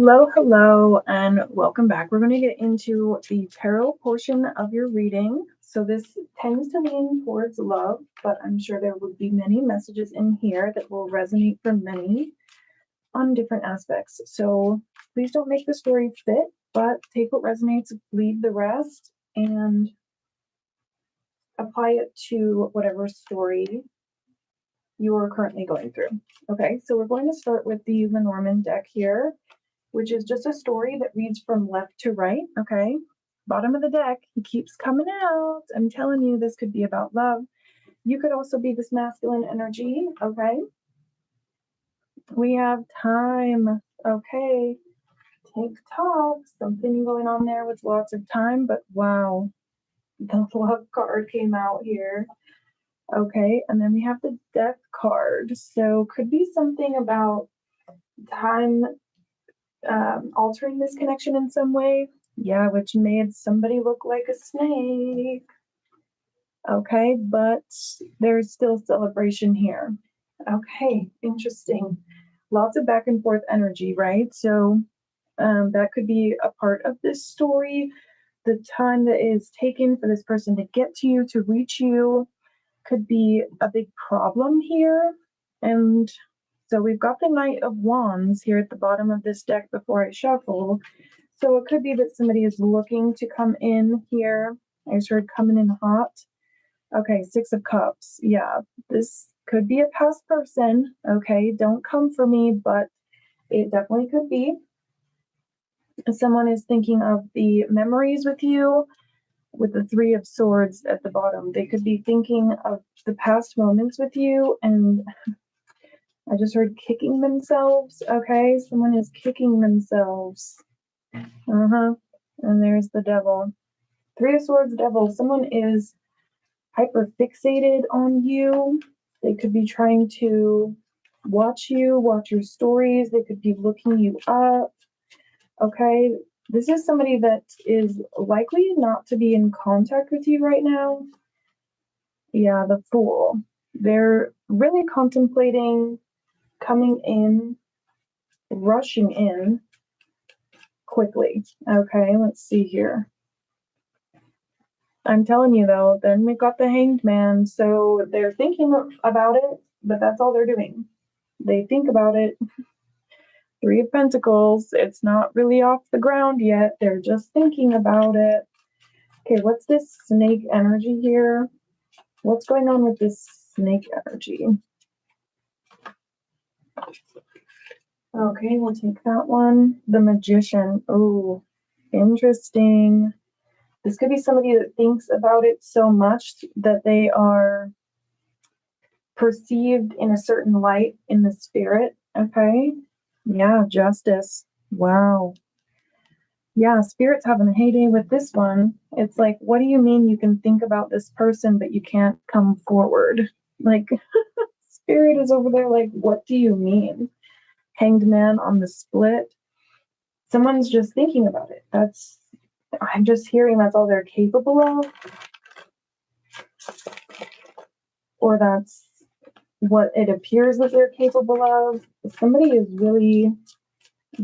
Hello, and welcome back. We're going to get into the tarot portion of your reading. So, this tends to lean towards love, but I'm sure there would be many messages in here that will resonate for many on different aspects. So, please don't make the story fit, but take what resonates, leave the rest, and apply it to whatever story you are currently going through. Okay, so we're going to start with the Lenormand deck here, which is just a story that reads from left to right, okay? Bottom of the deck, he keeps coming out. I'm telling you, this could be about love. You could also be this masculine energy, okay? We have time, okay? TikTok, something going on there with lots of time, but wow, the love card came out here. Okay, and then we have the death card. So could be something about time altering this connection in some way. Yeah, which made somebody look like a snake. Okay, but there's still celebration here. Okay, interesting. Lots of back and forth energy, right? So that could be a part of this story. The time that is taken for this person to get to you, to reach you, could be a big problem here. And so we've got the Knight of Wands here at the bottom of this deck before I shuffle. So it could be that somebody is looking to come in here. I just heard coming in hot. Okay, Six of Cups. Yeah, this could be a past person. Okay, don't come for me, but it definitely could be. Someone is thinking of the memories with you with the Three of Swords at the bottom. They could be thinking of the past moments with you, and I just heard kicking themselves. Okay, someone is kicking themselves. And there's the Devil. Three of Swords, Devil. Someone is hyper fixated on you. They could be trying to watch you, watch your stories. They could be looking you up. Okay, this is somebody that is likely not to be in contact with you right now. Yeah, the Fool. They're really contemplating coming in, rushing in quickly. Okay, let's see here. I'm telling you though, then we got the Hanged Man. So they're thinking about it, but that's all they're doing. They think about it. Three of Pentacles. It's not really off the ground yet. They're just thinking about it. Okay, what's this snake energy here? What's going on with this snake energy? Okay, we'll take that one. The Magician. Oh, interesting. This could be somebody that thinks about it so much that they are perceived in a certain light in the spirit. Okay. Yeah, Justice. Wow. Yeah, Spirit's having a heyday with this one. It's like, what do you mean you can think about this person, but you can't come forward? Like, Spirit is over there like, what do you mean? Hanged Man on the split. Someone's just thinking about it. I'm just hearing that's all they're capable of. Or that's what it appears that they're capable of. Somebody is really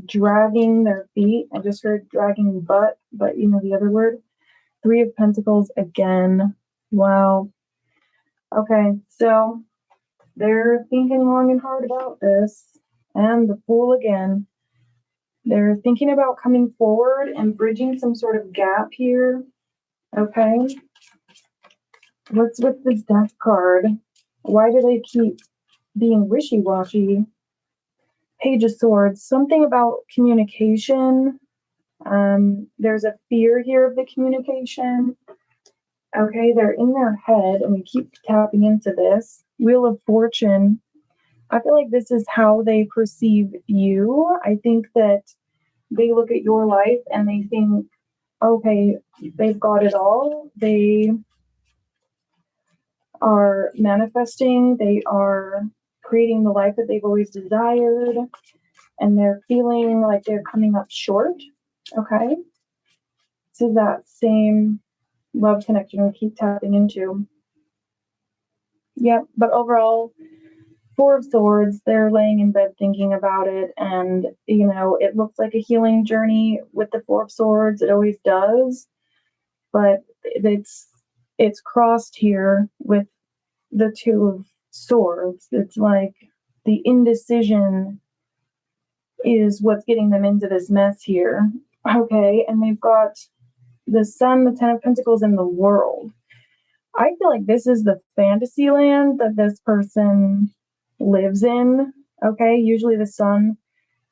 dragging their feet. I just heard dragging butt, but you know the other word. Three of Pentacles again. Wow. Okay, so they're thinking long and hard about this. And the Fool again. They're thinking about coming forward and bridging some sort of gap here. Okay. What's with this Death card? Why do they keep being wishy-washy? Page of Swords. Something about communication. There's a fear here of the communication. Okay, they're in their head, and we keep tapping into this. Wheel of Fortune. I feel like this is how they perceive you. I think that they look at your life and they think, okay, they've got it all. They are manifesting. They are creating the life that they've always desired. And they're feeling like they're coming up short. Okay. So that same love connection we keep tapping into. Yep. But overall, Four of Swords, they're laying in bed thinking about it, and it looks like a healing journey with the Four of Swords. It always does, but it's crossed here with the Two of Swords. It's like the indecision is what's getting them into this mess here. Okay, and they've got the Sun, the Ten of Pentacles, and the World. I feel like this is the fantasy land that this person lives in. Okay, usually the Sun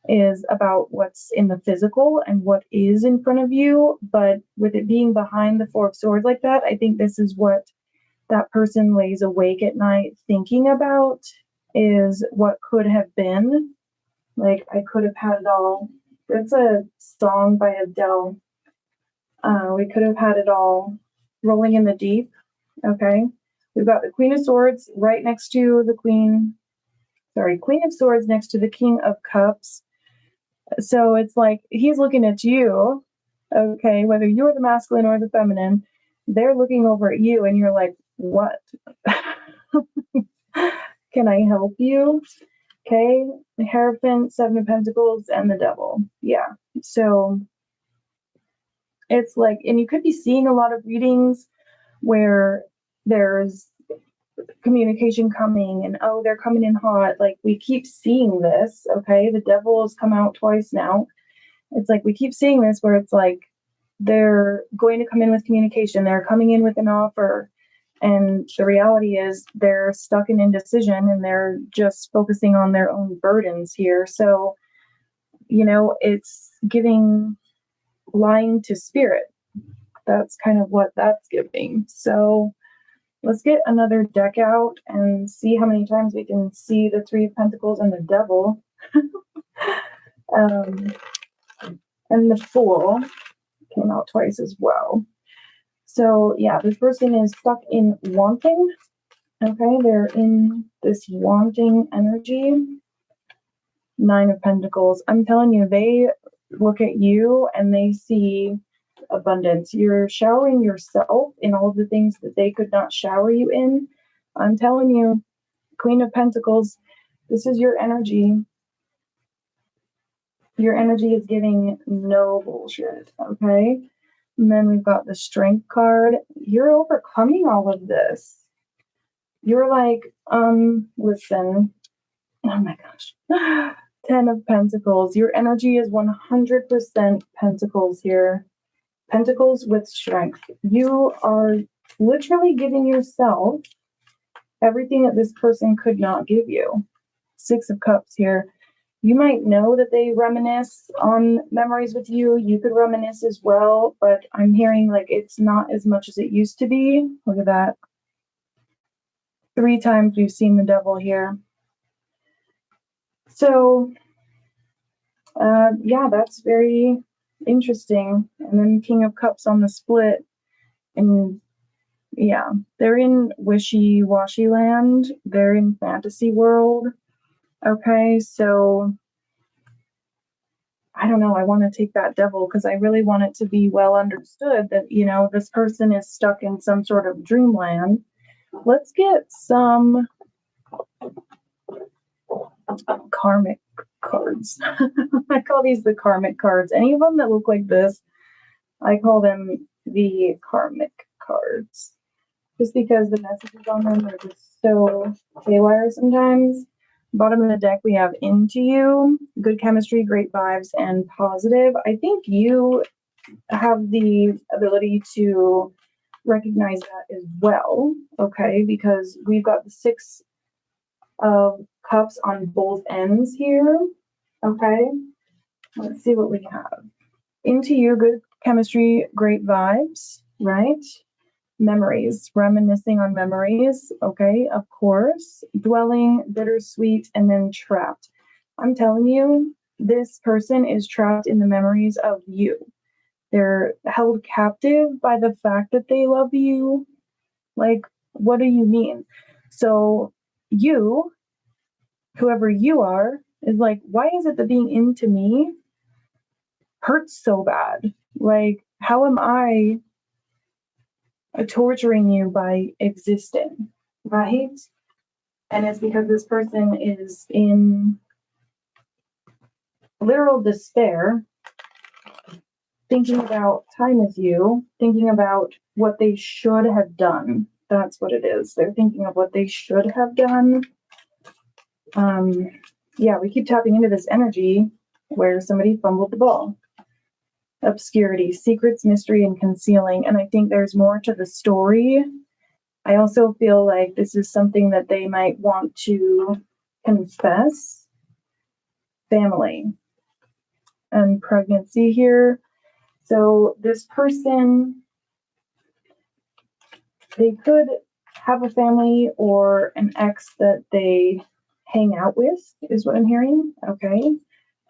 is about what's in the physical and what is in front of you, but with it being behind the Four of Swords like that, I think this is what that person lays awake at night thinking about, is what could have been. Like, I could have had it all. It's a song by Adele. We could have had it all, rolling in the deep. Okay. We've got the Queen of Swords right next to the Queen of Swords next to the King of Cups. So it's like he's looking at you, okay, whether you're the masculine or the feminine, they're looking over at you and you're like, what? Can I help you? Okay, the Hierophant, Seven of Pentacles, and the Devil. Yeah. So it's like, and you could be seeing a lot of readings where there's communication coming and, oh, they're coming in hot. Like, we keep seeing this. Okay, the Devil has come out twice now. It's like we keep seeing this where it's like they're going to come in with communication, they're coming in with an offer, and the reality is they're stuck in indecision and they're just focusing on their own burdens here. So it's giving lying to spirit. That's kind of what that's giving. So let's get another deck out and see how many times we can see the Three of Pentacles and the Devil. And the Fool came out twice as well. So yeah, this person is stuck in wanting. Okay, they're in this wanting energy. Nine of Pentacles. I'm telling you, they look at you and they see abundance. You're showering yourself in all of the things that they could not shower you in. I'm telling you, Queen of Pentacles, this is your energy. Your energy is giving no bullshit, okay? And then we've got the Strength card. You're overcoming all of this. You're like, listen. Oh my gosh. 10 of Pentacles. Your energy is 100% Pentacles here. Pentacles with strength. You are literally giving yourself everything that this person could not give you. Six of Cups here. You might know that they reminisce on memories with you. You could reminisce as well, but I'm hearing like it's not as much as it used to be. Look at that. 3 times we've seen the Devil here. So, yeah, that's very interesting. And then King of Cups on the split. And yeah, they're in wishy-washy land. They're in fantasy world. Okay, so I don't know. I want to take that Devil because I really want it to be well understood that, this person is stuck in some sort of dreamland. Let's get some karmic cards. I call these the karmic cards. Any of them that look like this, I call them the karmic cards. Just because the messages on them are just so haywire sometimes. Bottom of the deck, we have Into You, Good Chemistry, Great Vibes, and Positive. I think you have the ability to recognize that as well, okay? Because we've got the Six of Cups on both ends here, okay? Let's see what we have. Into You, Good Chemistry, Great Vibes, right? Memories, reminiscing on memories, okay, of course. Dwelling, bittersweet, and then trapped. I'm telling you, this person is trapped in the memories of you. They're held captive by the fact that they love you. Like, what do you mean? So you, whoever you are, is like, why is it that being into me hurts so bad? Like, how am I torturing you by existing, right? And it's because this person is in literal despair, thinking about time with you, thinking about what they should have done. That's what it is. They're thinking of what they should have done. Yeah, we keep tapping into this energy where somebody fumbled the ball. Obscurity, secrets, mystery, and concealing. And I think there's more to the story. I also feel like this is something that they might want to confess. Family and pregnancy here. So this person, they could have a family or an ex that they hang out with, is what I'm hearing. Okay.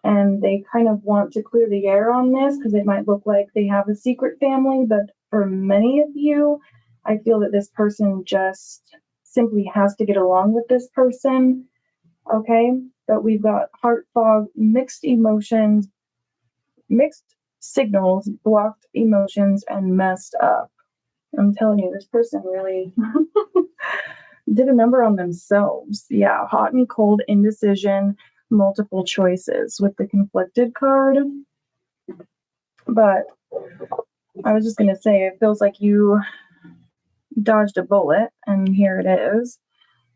And they kind of want to clear the air on this because it might look like they have a secret family. But for many of you, I feel that this person just simply has to get along with this person. Okay. But we've got heart fog, mixed emotions, mixed signals, blocked emotions, and messed up. I'm telling you, this person really did a number on themselves. Yeah, hot and cold, indecision, multiple choices with the conflicted card. But I was just going to say, it feels like you dodged a bullet, and here it is.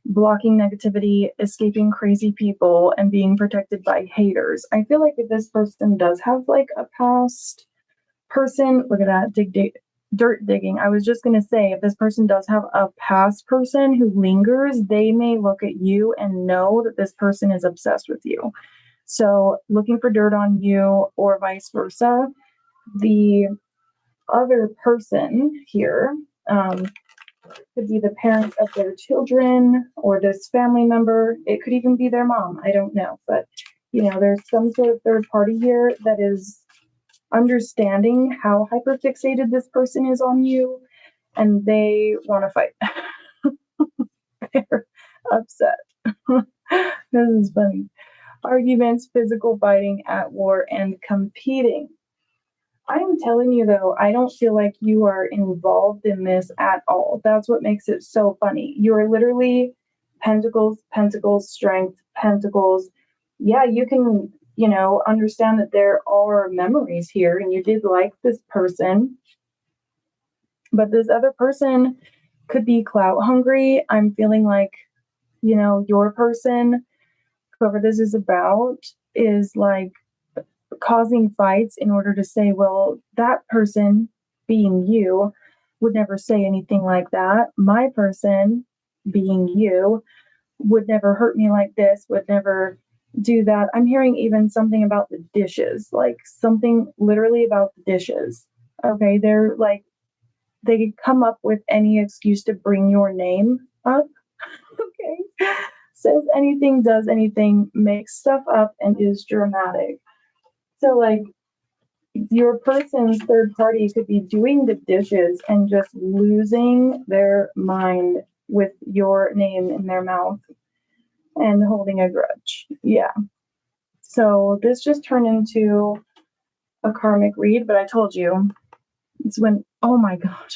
Blocking negativity, escaping crazy people, and being protected by haters. I feel like if this person does have like a past person, look at that, dirt digging. I was just going to say, if this person does have a past person who lingers, they may look at you and know that this person is obsessed with you. So looking for dirt on you or vice versa. The other person here could be the parent of their children or this family member. It could even be their mom. I don't know. But, there's some sort of third party here that is understanding how hyperfixated this person is on you, and they want to fight. They're upset. This is funny. Arguments, physical fighting, at war, and competing. I'm telling you though, I don't feel like you are involved in this at all. That's what makes it so funny. You're literally pentacles, pentacles, strength, pentacles. Yeah, you can, understand that there are memories here and you did like this person, but this other person could be clout hungry. I'm feeling like, your person, whoever this is about, is like causing fights in order to say, well, that person, being you, would never say anything like that. My person, being you, would never hurt me like this, would never do that. I'm hearing even something about the dishes, like something literally about the dishes. Okay, they're like, they could come up with any excuse to bring your name up. Okay, says anything, does anything, makes stuff up, and is dramatic. So, like, your person's third party could be doing the dishes and just losing their mind with your name in their mouth and holding a grudge. Yeah. So this just turned into a karmic read, but I told you it's when, oh my God,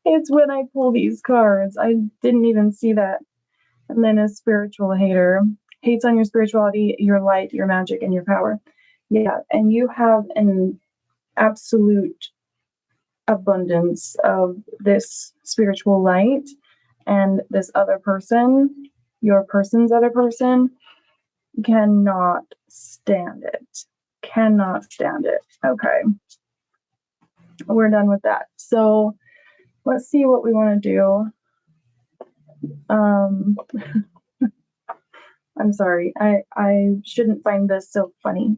it's when I pull these cards. I didn't even see that. And then a spiritual hater hates on your spirituality, your light, your magic, and your power. Yeah. And you have an absolute abundance of this spiritual light, and this other person, your person's other person, cannot stand it. Okay, we're done with that. So let's see what we want to do. I'm sorry, I shouldn't find this so funny.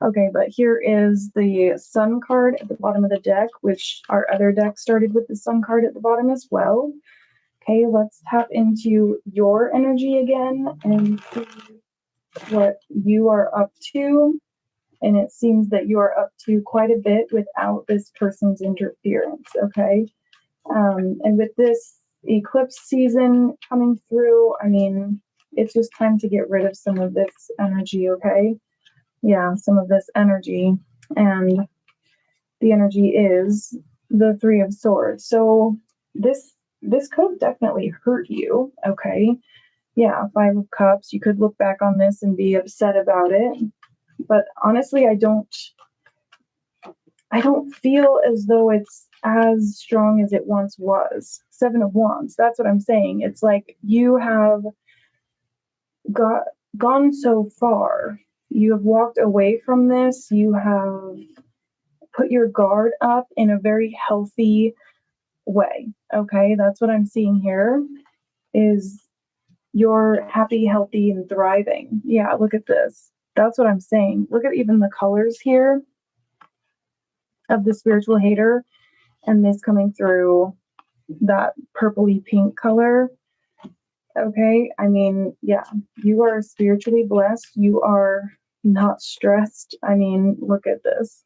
Okay, but here is the sun card at the bottom of the deck, which our other deck started with the sun card at the bottom as well. Okay, let's tap into your energy again and see what you are up to. And it seems that you are up to quite a bit without this person's interference, okay? And with this eclipse season coming through, I mean, it's just time to get rid of some of this energy, okay? Yeah, some of this energy. And the energy is the Three of Swords. So this this could have definitely hurt you. Okay. Yeah, Five of Cups. You could look back on this and be upset about it. But honestly, I don't feel as though it's as strong as it once was. Seven of Wands. That's what I'm saying. It's like you have got gone so far. You have walked away from this. You have put your guard up in a very healthy way. Okay, that's what I'm seeing here is you're happy, healthy, and thriving. Yeah, look at this. That's what I'm saying. Look at even the colors here of the spiritual hater and this coming through that purpley pink color. Okay, I mean, yeah, you are spiritually blessed. You are not stressed. I mean, look at this.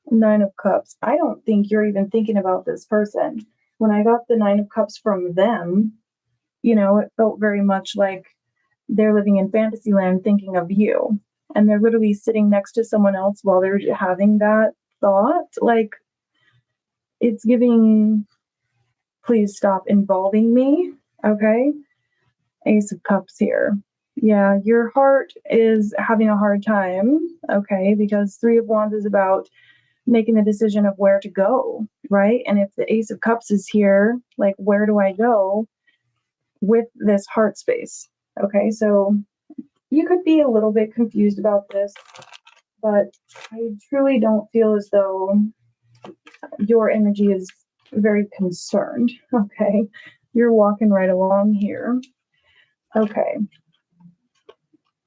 Nine of Cups. I don't think you're even thinking about this person. When I got the Nine of Cups from them, it felt very much like they're living in fantasy land thinking of you. And they're literally sitting next to someone else while they're having that thought. Like, it's giving, please stop involving me. Okay. Ace of Cups here. Yeah, your heart is having a hard time. Okay. Because Three of Wands is about making the decision of where to go. Right. And if the Ace of Cups is here, like, where do I go with this heart space? Okay. So you could be a little bit confused about this, but I truly don't feel as though your energy is very concerned. Okay. You're walking right along here. Okay.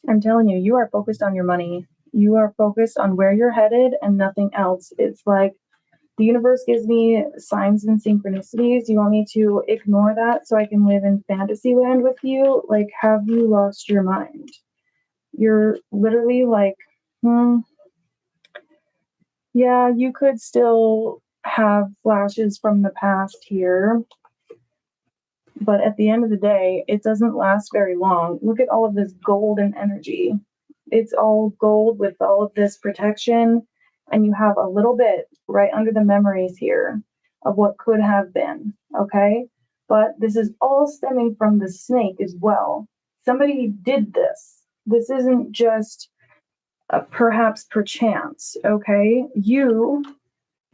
I'm telling you, you are focused on your money. You are focused on where you're headed and nothing else. It's like the universe gives me signs and synchronicities. You want me to ignore that so I can live in fantasy land with you? Like, have you lost your mind? You're literally like, yeah, you could still have flashes from the past here, but at the end of the day, it doesn't last very long. Look at all of this golden energy. It's all gold with all of this protection, and you have a little bit right under the memories here of what could have been, okay? But this is all stemming from the snake as well. Somebody did this. This isn't just perhaps perchance, okay?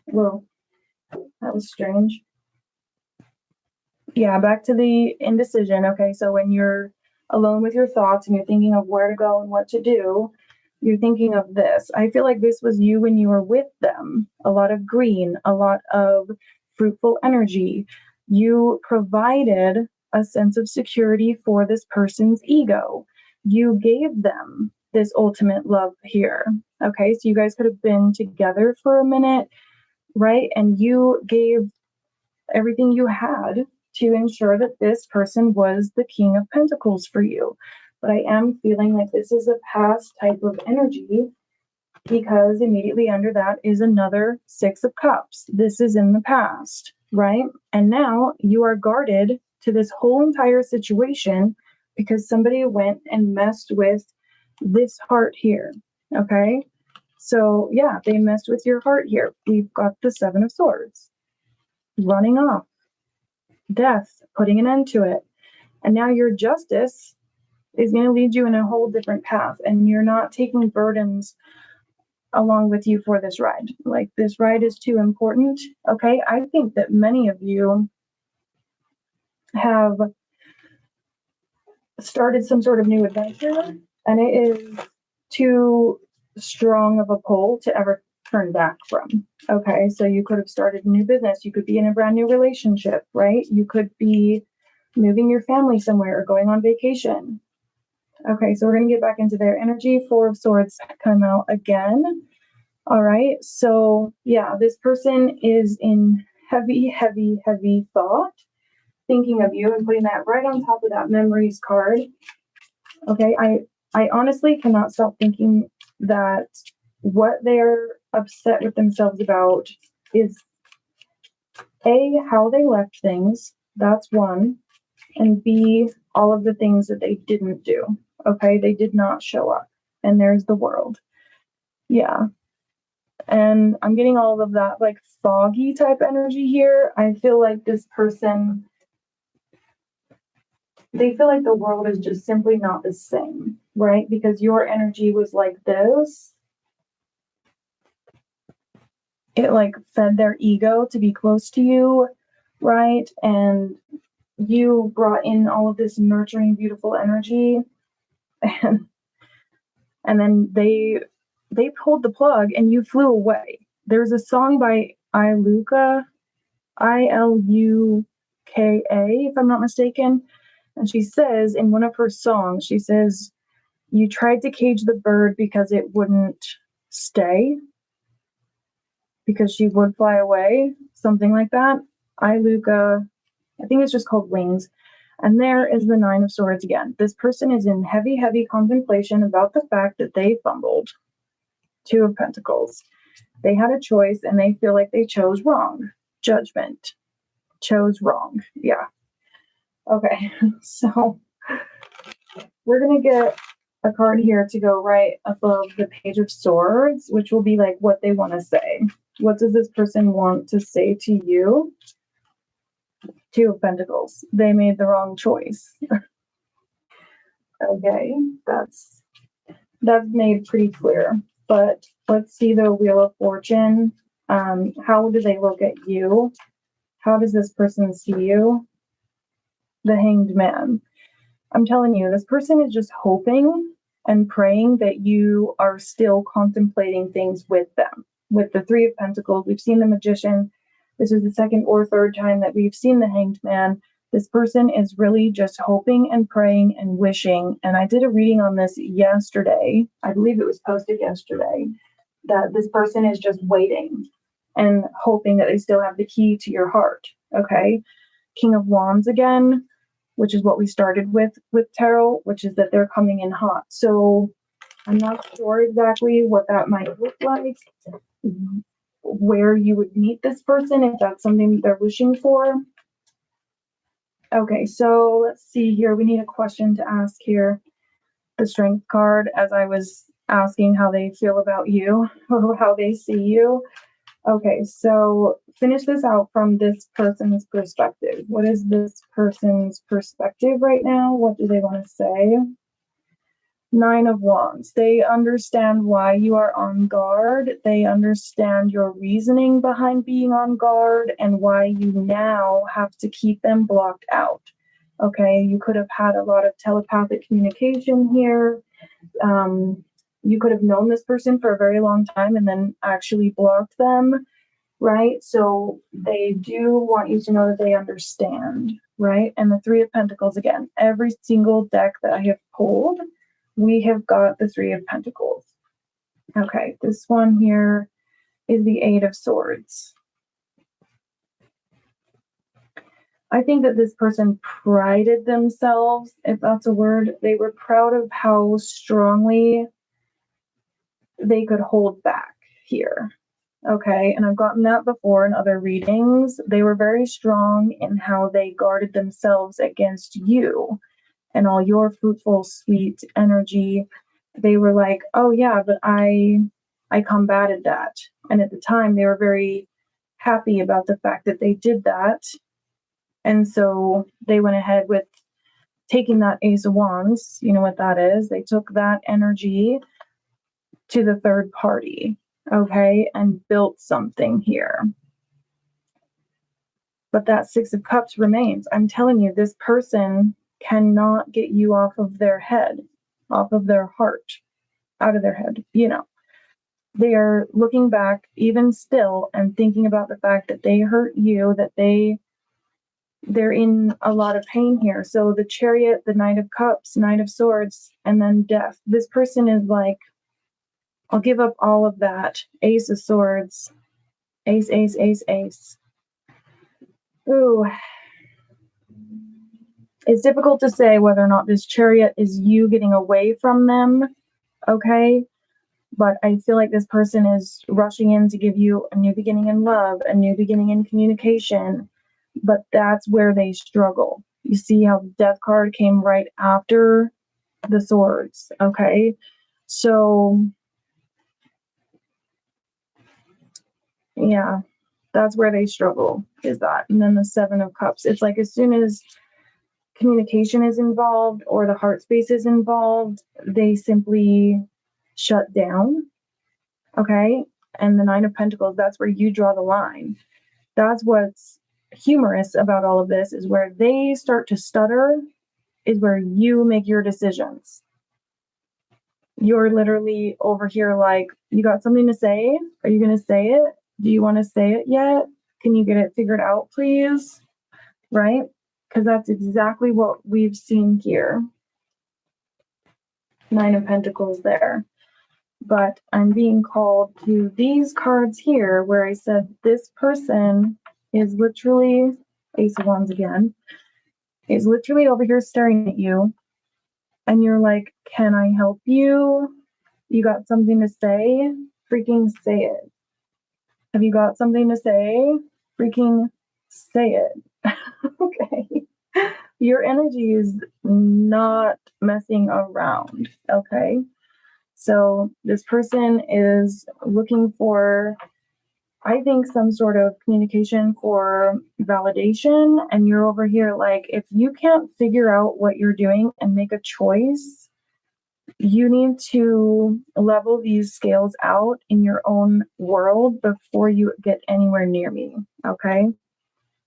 Well, that was strange. Yeah, back to the indecision. Okay, so when you're alone with your thoughts and you're thinking of where to go and what to do, you're thinking of this. I feel like this was you when you were with them. A lot of green, a lot of fruitful energy. You provided a sense of security for this person's ego. You gave them this ultimate love here. Okay, so you guys could have been together for a minute, right? And you gave everything you had to ensure that this person was the King of Pentacles for you. But I am feeling like this is a past type of energy because immediately under that is another Six of Cups. This is in the past, right? And now you are guarded to this whole entire situation because somebody went and messed with this heart here, okay? So, yeah, they messed with your heart here. We've got the Seven of Swords running off, death, putting an end to it. And now your justice is going to lead you in a whole different path, and you're not taking burdens along with you for this ride. Like, this ride is too important. Okay. I think that many of you have started some sort of new adventure, and it is too strong of a pull to ever turn back from. Okay. So you could have started a new business. You could be in a brand new relationship, right? You could be moving your family somewhere or going on vacation. Okay, so we're going to get back into their energy. Four of Swords come out again. All right, so yeah, this person is in heavy, heavy, heavy thought, thinking of you and putting that right on top of that memories card. Okay, I honestly cannot stop thinking that what they're upset with themselves about is A, how they left things. That's one. And B, all of the things that they didn't do. Okay, they did not show up. And there's the world. Yeah. And I'm getting all of that like foggy type energy here. I feel like this person they feel like the world is just simply not the same, right? Because your energy was like this. It like fed their ego to be close to you, right? And you brought in all of this nurturing, beautiful energy, and then they pulled the plug and you flew away. There's a song by Iluka, Iluka, if I'm not mistaken, and she says in one of her songs, she says, "You tried to cage the bird because it wouldn't stay, because she would fly away," something like that. Iluka, I think it's just called Wings. And there is the Nine of Swords again. This person is in heavy, heavy contemplation about the fact that they fumbled. Two of Pentacles. They had a choice and they feel like they chose wrong. Judgment. Chose wrong. Yeah. Okay. So we're going to get a card here to go right above the Page of Swords, which will be like what they want to say. What does this person want to say to you? Two of Pentacles. They made the wrong choice. Okay, that's made pretty clear. But let's see the Wheel of Fortune. How do they look at you? How does this person see you? The Hanged Man. I'm telling you, this person is just hoping and praying that you are still contemplating things with them. With the Three of Pentacles, we've seen the Magician. This is the second or third time that we've seen the Hanged Man. This person is really just hoping and praying and wishing. And I did a reading on this yesterday. I believe it was posted yesterday, that this person is just waiting and hoping that they still have the key to your heart. Okay. King of Wands again, which is what we started with tarot, which is that they're coming in hot. So I'm not sure exactly what that might look like, where you would meet this person, if that's something they're wishing for. Okay, so let's see here. We need a question to ask here. The Strength card, as I was asking how they feel about you or how they see you. Okay, so finish this out from this person's perspective. What is this person's perspective right now? What do they want to say? Nine of Wands. They understand why you are on guard. They understand your reasoning behind being on guard and why you now have to keep them blocked out. Okay, you could have had a lot of telepathic communication here. You could have known this person for a very long time and then actually blocked them, right? So they do want you to know that they understand, right? And the Three of Pentacles again, every single deck that I have pulled, we have got the Three of Pentacles. Okay, this one here is the Eight of Swords. I think that this person prided themselves, if that's a word. They were proud of how strongly they could hold back here. Okay, and I've gotten that before in other readings. They were very strong in how they guarded themselves against you and all your fruitful, sweet energy. They were like, oh yeah, but I combated that. And at the time they were very happy about the fact that they did that. And so they went ahead with taking that Ace of Wands. You know what that is? They took that energy to the third party, okay, and built something here. But that Six of Cups remains. I'm telling you, this person cannot get you off of their head, off of their heart, out of their head. You know, they are looking back even still and thinking about the fact that they hurt you, that they're in a lot of pain here. So the Chariot, the Knight of Cups, Knight of Swords, and then Death. This person is like, I'll give up all of that. Ace of Swords. Ace, ace, ace, ace. Ooh. It's difficult to say whether or not this Chariot is you getting away from them, okay? But I feel like this person is rushing in to give you a new beginning in love, a new beginning in communication, but that's where they struggle. You see how the Death card came right after the Swords, okay? So, yeah, that's where they struggle, is that. And then the Seven of Cups. It's like as soon as communication is involved or the heart space is involved, they simply shut down. Okay. And the Nine of Pentacles, that's where you draw the line. That's what's humorous about all of this, is where they start to stutter is where you make your decisions. You're literally over here like, you got something to say? Are you going to say it? Do you want to say it yet? Can you get it figured out, please? Right? Because that's exactly what we've seen here. Nine of Pentacles there. But I'm being called to these cards here where I said this person is literally, Ace of Wands again, is literally over here staring at you. And you're like, can I help you? You got something to say? Freaking say it. Have you got something to say? Freaking say it. Okay. Your energy is not messing around. Okay. So this person is looking for, I think, some sort of communication for validation. And you're over here like, if you can't figure out what you're doing and make a choice, you need to level these scales out in your own world before you get anywhere near me. Okay.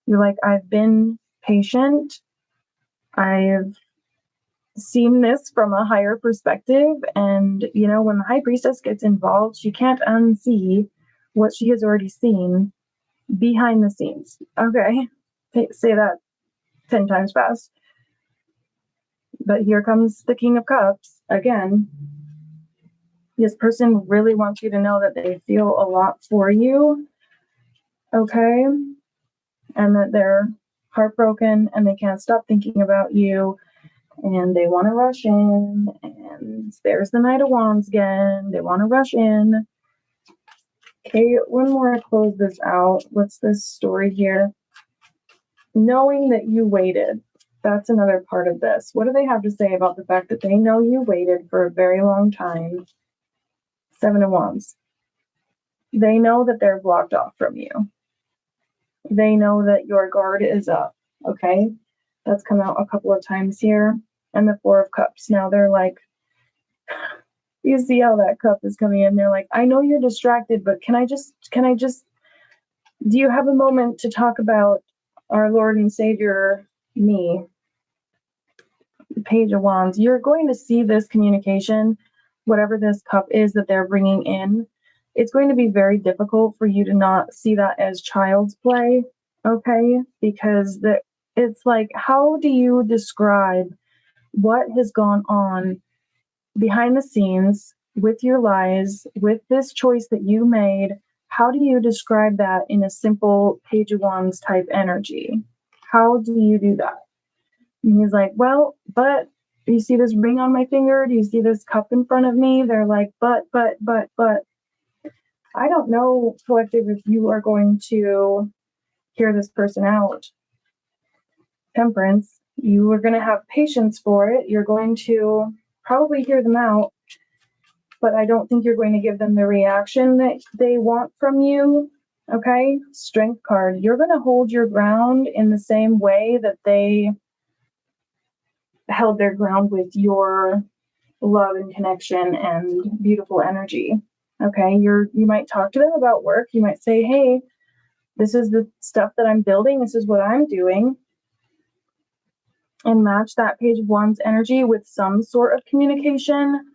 You're like, I've been patient. I've seen this from a higher perspective. And, you know, when the high priestess gets involved, she can't unsee what she has already seen behind the scenes. Okay. Say that 10 times fast. But here comes the King of Cups again. This person really wants you to know that they feel a lot for you. Okay. And that they're heartbroken and they can't stop thinking about you. And they want to rush in, and there's the Knight of Wands again. They want to rush in. Okay, one more to close this out. What's this story here? Knowing that you waited. That's another part of this. What do they have to say about the fact that they know you waited for a very long time? Seven of Wands. They know that they're blocked off from you. They know that your guard is up. Okay, that's come out a couple of times here. And the Four of Cups. Now they're like, you see how that cup is coming in. They're like, I know you're distracted, but can I just, do you have a moment to talk about our Lord and Savior, me? Page of Wands. You're going to see this communication, whatever this cup is that they're bringing in. It's going to be very difficult for you to not see that as child's play. Okay. Because it's like, how do you describe what has gone on behind the scenes with your lies, with this choice that you made? How do you describe that in a simple Page of Wands type energy? How do you do that? And he's like, well, but you see this ring on my finger? Do you see this cup in front of me? They're like, but. I don't know, collective, if you are going to hear this person out. Temperance, you are going to have patience for it. You're going to probably hear them out, but I don't think you're going to give them the reaction that they want from you. Okay. Strength card. You're going to hold your ground in the same way that they held their ground with your love and connection and beautiful energy. Okay. You might talk to them about work. You might say, hey, this is the stuff that I'm building. This is what I'm doing. And match that Page of Wands energy with some sort of communication.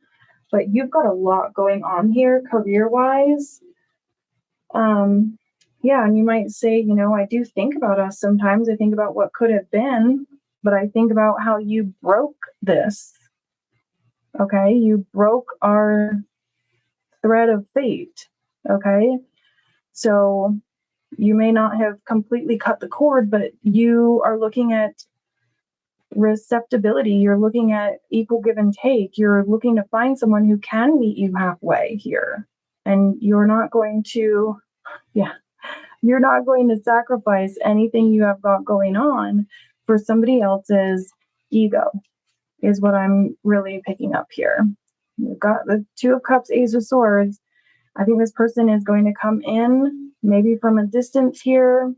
But you've got a lot going on here career-wise. Yeah, and you might say, you know, I do think about us sometimes. I think about what could have been, but I think about how you broke this. Okay, you broke our thread of fate. Okay, so you may not have completely cut the cord, but you are looking at receptibility. You're looking at equal give and take. You're looking to find someone who can meet you halfway here. And you're not going to, you're not going to sacrifice anything you have got going on for somebody else's ego, is what I'm really picking up here. You've got the Two of Cups, Ace of Swords. I think this person is going to come in, maybe from a distance here,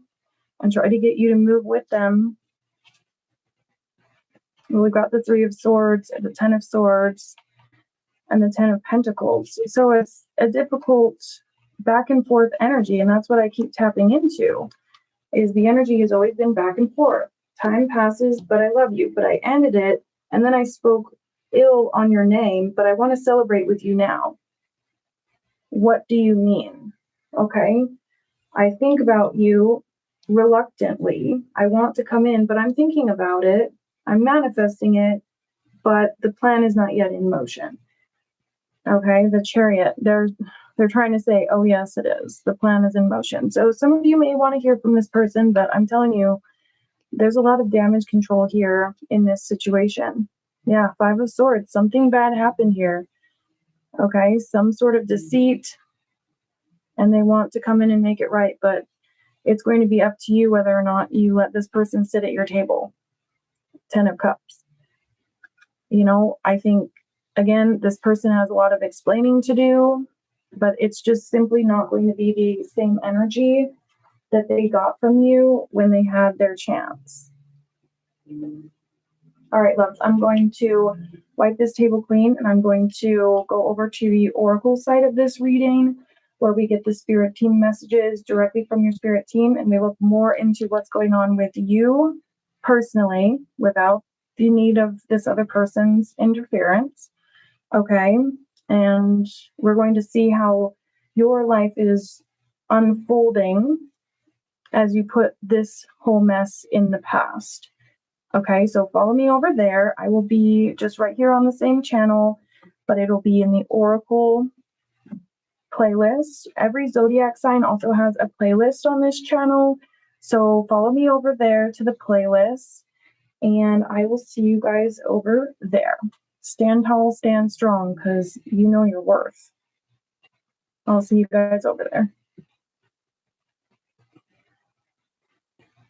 and try to get you to move with them. We've got the Three of Swords, the Ten of Swords, and the Ten of Pentacles. So it's a difficult back and forth energy, and that's what I keep tapping into, is the energy has always been back and forth. Time passes, but I love you. But I ended it, and then I spoke ill on your name, but I want to celebrate with you now. What do you mean? Okay. I think about you reluctantly. I want to come in, but I'm thinking about it. I'm manifesting it, but the plan is not yet in motion. Okay, the Chariot, they're trying to say, oh yes, it is. The plan is in motion. So some of you may want to hear from this person, but I'm telling you, there's a lot of damage control here in this situation. Yeah, Five of Swords, something bad happened here. Okay, some sort of deceit, and they want to come in and make it right, but it's going to be up to you whether or not you let this person sit at your table. Ten of Cups. You know, I think, again, this person has a lot of explaining to do, but it's just simply not going to be the same energy that they got from you when they had their chance. All right, loves, I'm going to wipe this table clean, and I'm going to go over to the oracle side of this reading, where we get the spirit team messages directly from your spirit team, and we look more into what's going on with you personally without the need of this other person's interference. Okay, and we're going to see how your life is unfolding as you put this whole mess in the past. Okay, so follow me over there. I will be just right here on the same channel, but it'll be in the Oracle playlist. Every zodiac sign also has a playlist on this channel. So follow me over there to the playlist, and I will see you guys over there. Stand tall, stand strong, because you know your worth. I'll see you guys over there.